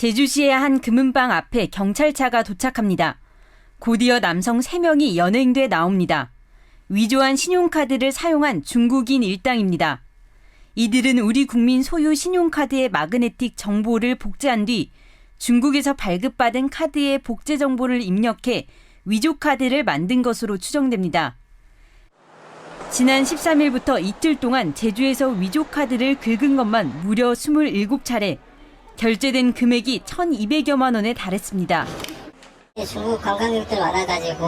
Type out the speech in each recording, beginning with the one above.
제주시의 한 금은방 앞에 경찰차가 도착합니다. 곧이어 남성 3명이 연행돼 나옵니다. 위조한 신용카드를 사용한 중국인 일당입니다. 이들은 우리 국민 소유 신용카드의 마그네틱 정보를 복제한 뒤 중국에서 발급받은 카드의 복제 정보를 입력해 위조 카드를 만든 것으로 추정됩니다. 지난 13일부터 이틀 동안 제주에서 위조 카드를 긁은 것만 무려 27차례, 결제된 금액이 1,200여만 원에 달했습니다. 중국 관광객들 많아가지고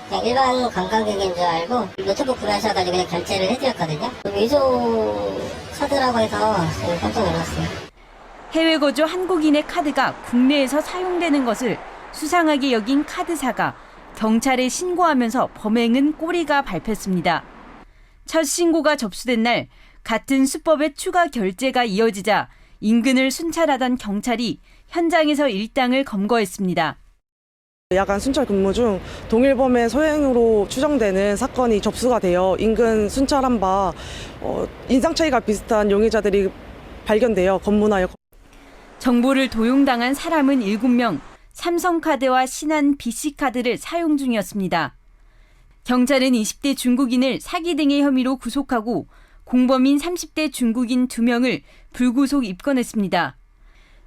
그냥 일반 관광객인 줄 알고 노트북 구매하셔가지고 그냥 결제를 해드렸거든요. 위조 카드라고 해서 깜짝 놀랐어요. 해외 거주 한국인의 카드가 국내에서 사용되는 것을 수상하게 여긴 카드사가 경찰에 신고하면서 범행은 꼬리가 밟혔습니다. 첫 신고가 접수된 날 같은 수법의 추가 결제가 이어지자 인근을 순찰하던 경찰이 현장에서 일당을 검거했습니다. 야간 순찰 근무 중 동일범의 소행으로 추정되는 사건이 접수가 되어 인근 순찰한 바 인상 차이가 비슷한 용의자들이 발견되어 검문하여 정보를 도용당한 사람은 7명, 삼성카드와 신한 BC카드를 사용 중이었습니다. 경찰은 20대 중국인을 사기 등의 혐의로 구속하고 공범인 30대 중국인 2명을 불구속 입건했습니다.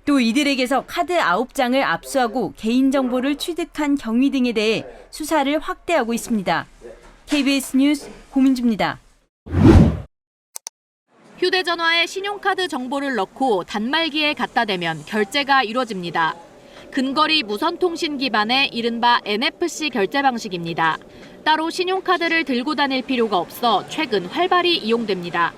또 이들에게서 카드 9장을 압수하고 개인정보를 취득한 경위 등에 대해 수사를 확대하고 있습니다. KBS 뉴스 고민주입니다. 휴대전화에 신용카드 정보를 넣고 단말기에 갖다 대면 결제가 이루어집니다. 근거리 무선통신 기반의 이른바 NFC 결제 방식입니다. 따로 신용카드를 들고 다닐 필요가 없어 최근 활발히 이용됩니다.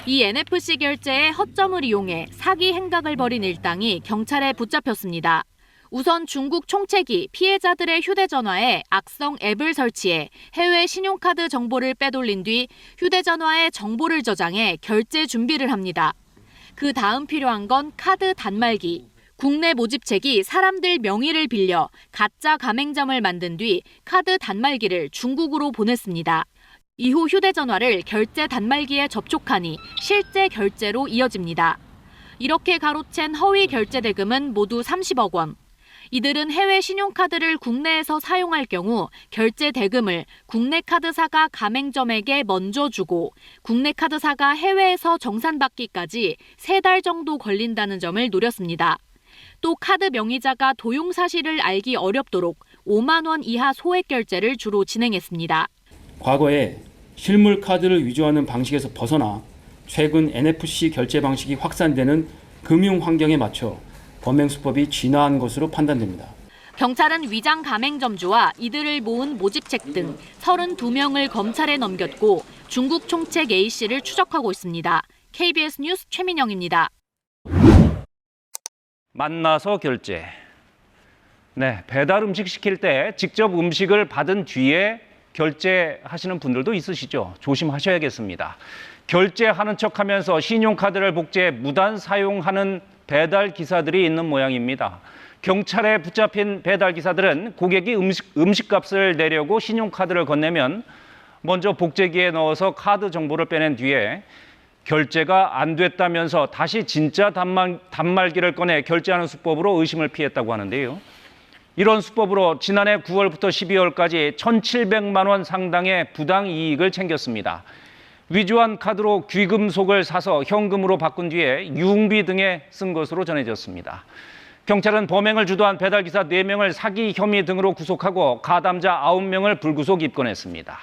이 NFC 결제의 허점을 이용해 사기 행각을 벌인 일당이 경찰에 붙잡혔습니다. 우선 중국 총책이 피해자들의 휴대전화에 악성 앱을 설치해 해외 신용카드 정보를 빼돌린 뒤 휴대전화에 정보를 저장해 결제 준비를 합니다. 그 다음 필요한 건 카드 단말기. 국내 모집책이 사람들 명의를 빌려 가짜 가맹점을 만든 뒤 카드 단말기를 중국으로 보냈습니다. 이후 휴대전화를 결제 단말기에 접촉하니 실제 결제로 이어집니다. 이렇게 가로챈 허위 결제 대금은 모두 30억 원. 이들은 해외 신용카드를 국내에서 사용할 경우 결제 대금을 국내 카드사가 가맹점에게 먼저 주고 국내 카드사가 해외에서 정산받기까지 3달 정도 걸린다는 점을 노렸습니다. 또 카드 명의자가 도용 사실을 알기 어렵도록 5만 원 이하 소액 결제를 주로 진행했습니다. 과거에 실물 카드를 위조하는 방식에서 벗어나 최근 NFC 결제 방식이 확산되는 금융 환경에 맞춰 범행 수법이 진화한 것으로 판단됩니다. 경찰은 위장 가맹점주와 이들을 모은 모집책 등 32명을 검찰에 넘겼고 중국 총책 A씨를 추적하고 있습니다. KBS 뉴스 최민영입니다. 만나서 결제. 네, 배달 음식 시킬 때 직접 음식을 받은 뒤에 결제하시는 분들도 있으시죠? 조심하셔야겠습니다. 결제하는 척하면서 신용카드를 복제해 무단 사용하는 배달 기사들이 있는 모양입니다. 경찰에 붙잡힌 배달 기사들은 고객이 음식값을 내려고 신용카드를 건네면 먼저 복제기에 넣어서 카드 정보를 빼낸 뒤에 결제가 안 됐다면서 다시 진짜 단말기를 꺼내 결제하는 수법으로 의심을 피했다고 하는데요. 이런 수법으로 지난해 9월부터 12월까지 1,700만 원 상당의 부당 이익을 챙겼습니다. 위조한 카드로 귀금속을 사서 현금으로 바꾼 뒤에 유흥비 등에 쓴 것으로 전해졌습니다. 경찰은 범행을 주도한 배달기사 4명을 사기 혐의 등으로 구속하고 가담자 9명을 불구속 입건했습니다.